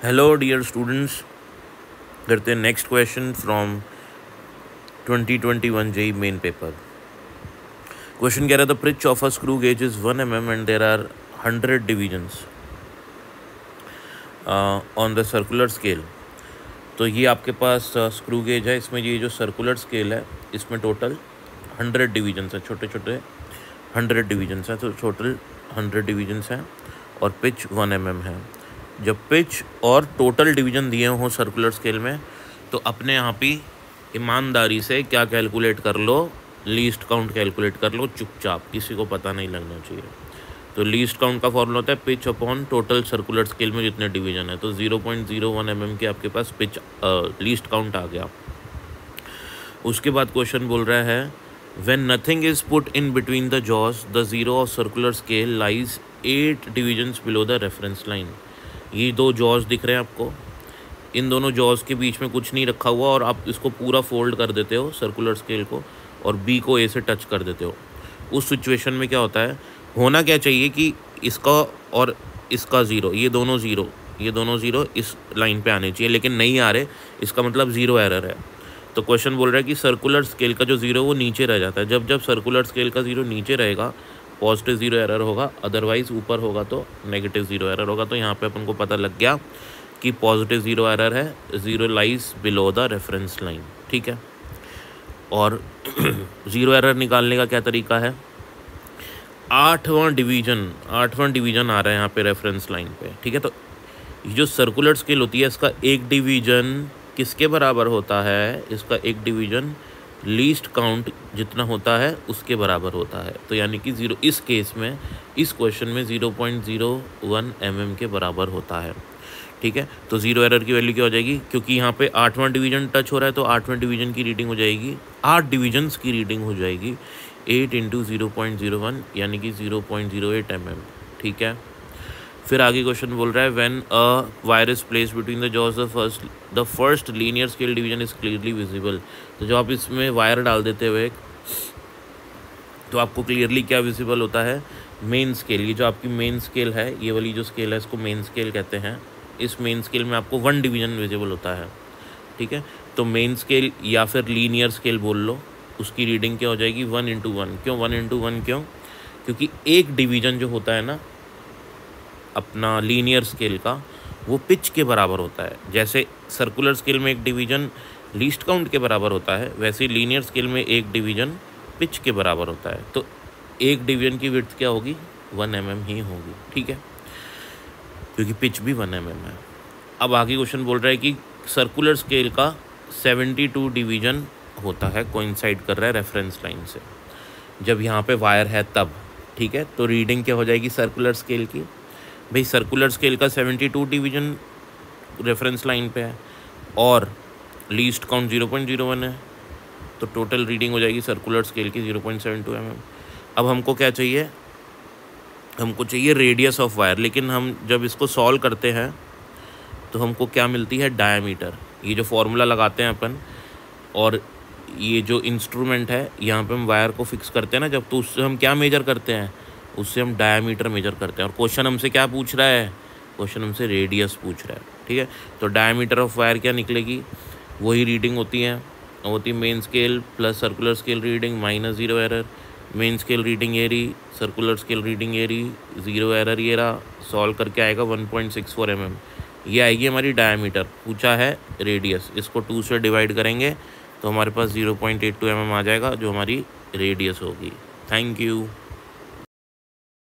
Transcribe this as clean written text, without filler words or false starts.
Hello dear students, करते हैं next question from 2021 JEE Main paper. Question कह रहा था pitch of a screw gauge is 1 mm and there are 100 divisions on the circular scale. तो ये आपके पास screw gauge है, इसमें ये जो सर्कुलर स्केल है इसमें टोटल 100 डिविजन्स है, छोटे छोटे 100 डिविजन्स हैं, तो टोटल 100 डिविजन्स हैं और पिच 1 mm है। जब पिच और टोटल डिवीजन दिए हों सर्कुलर स्केल में तो अपने यहाँ पे ईमानदारी से क्या कैलकुलेट कर लो, लीस्ट काउंट कैलकुलेट कर लो चुपचाप, किसी को पता नहीं लगना चाहिए। तो लीस्ट काउंट का फॉर्मूला होता है pitch upon total circular scale में जितने डिवीजन है, तो 0.01 mm के आपके पास पिच लीस्ट काउंट आ गया। उसके बाद क्वेश्चन बोल रहा है when nothing is put in between the jaws the zero of circular scale lies 8 divisions below the reference line. ये दो जॉज दिख रहे हैं आपको, इन दोनों जॉज के बीच में कुछ नहीं रखा हुआ और आप इसको पूरा फोल्ड कर देते हो सर्कुलर स्केल को और बी को ए से टच कर देते हो। उस सिचुएशन में क्या होता है, होना क्या चाहिए कि इसका और इसका ज़ीरो, ये दोनों ज़ीरो इस लाइन पे आने चाहिए, लेकिन नहीं आ रहे, इसका मतलब ज़ीरो एरर है। तो क्वेश्चन बोल रहा है कि सर्कुलर स्केल का जो ज़ीरो वो नीचे रह जाता है। जब जब सर्कुलर स्केल का ज़ीरो नीचे रहेगा पॉजिटिव ज़ीरो एरर होगा, अदरवाइज़ ऊपर होगा तो नेगेटिव ज़ीरो एरर होगा। तो यहाँ पे अपन को पता लग गया कि पॉजिटिव ज़ीरो एरर है, zero lies below the reference line, ठीक है। और ज़ीरो एरर निकालने का क्या तरीका है, आठवां डिवीजन आ रहा है यहाँ पे रेफरेंस लाइन पे, ठीक है। तो ये जो सर्कुलर स्केल होती है इसका एक डिवीजन किसके बराबर होता है, इसका एक डिवीजन लीस्ट काउंट जितना होता है उसके बराबर होता है। तो यानी कि ज़ीरो इस केस में, इस क्वेश्चन में 0.01 mm के बराबर होता है, ठीक है। तो ज़ीरो एरर की वैल्यू क्या हो जाएगी, क्योंकि यहाँ पे आठवां डिवीजन टच हो रहा है तो आठवें डिवीजन की रीडिंग हो जाएगी, 8 डिविजन्स की रीडिंग हो जाएगी 8 × 0.01 यानी कि 0.08 mm, ठीक है। फिर आगे क्वेश्चन बोल रहा है when a wire is place between the jaws the first linear scale division is clearly visible. तो जब आप इसमें वायर डाल देते हुए तो आपको क्लियरली क्या विजिबल होता है, मेन स्केल। ये जो आपकी मेन स्केल है, ये वाली जो स्केल है इसको मेन स्केल कहते हैं। इस मेन स्केल में आपको 1 डिवीजन विजिबल होता है, ठीक है। तो मेन स्केल या फिर लीनियर स्केल बोल लो, उसकी रीडिंग क्या हो जाएगी 1 × 1। क्यों 1 × 1 क्यों, क्योंकि एक डिवीजन जो होता है ना अपना लीनियर स्केल का, वो पिच के बराबर होता है। जैसे सर्कुलर स्केल में एक डिवीजन लीस्ट काउंट के बराबर होता है, वैसे लीनियर स्केल में एक डिवीजन पिच के बराबर होता है। तो एक डिवीजन की विड्थ क्या होगी, 1 mm ही होगी, ठीक है, क्योंकि पिच भी 1 mm है। अब आगे क्वेश्चन बोल रहा है कि सर्कुलर स्केल का 72 डिवीजन होता है, कोइंसाइड कर रहा है रेफरेंस लाइन से, जब यहाँ पे वायर है तब, ठीक है। तो रीडिंग क्या हो जाएगी सर्कुलर स्केल की, भाई सर्कुलर स्केल का 72 डिवीजन रेफरेंस लाइन पे है और लीस्ट काउंट 0.01 है, तो टोटल रीडिंग हो जाएगी सर्कुलर स्केल की 0.72 mm। अब हमको क्या चाहिए, हमको चाहिए रेडियस ऑफ वायर, लेकिन हम जब इसको सॉल्व करते हैं तो हमको क्या मिलती है, डायमीटर। ये जो फॉर्मूला लगाते हैं अपन और ये जो इंस्ट्रूमेंट है यहाँ पे हम वायर को फिक्स करते हैं ना जब, तो उससे हम क्या मेजर करते हैं, उससे हम डायमीटर मेजर करते हैं। और क्वेश्चन हमसे क्या पूछ रहा है, क्वेश्चन हमसे रेडियस पूछ रहा है, ठीक है। तो डायमीटर ऑफ वायर क्या निकलेगी, वही रीडिंग होती है main scale plus circular scale reading minus zero error. Main scale reading ये रही, सर्कुलर स्केल रीडिंग ये रही, ज़ीरो एरर ये रहा, सॉल्व करके आएगा 1.64 mm। ये आएगी हमारी डायमीटर। पूछा है रेडियस, इसको 2 से डिवाइड करेंगे तो हमारे पास 0.82 mm आ जाएगा जो हमारी रेडियस होगी। Thank you.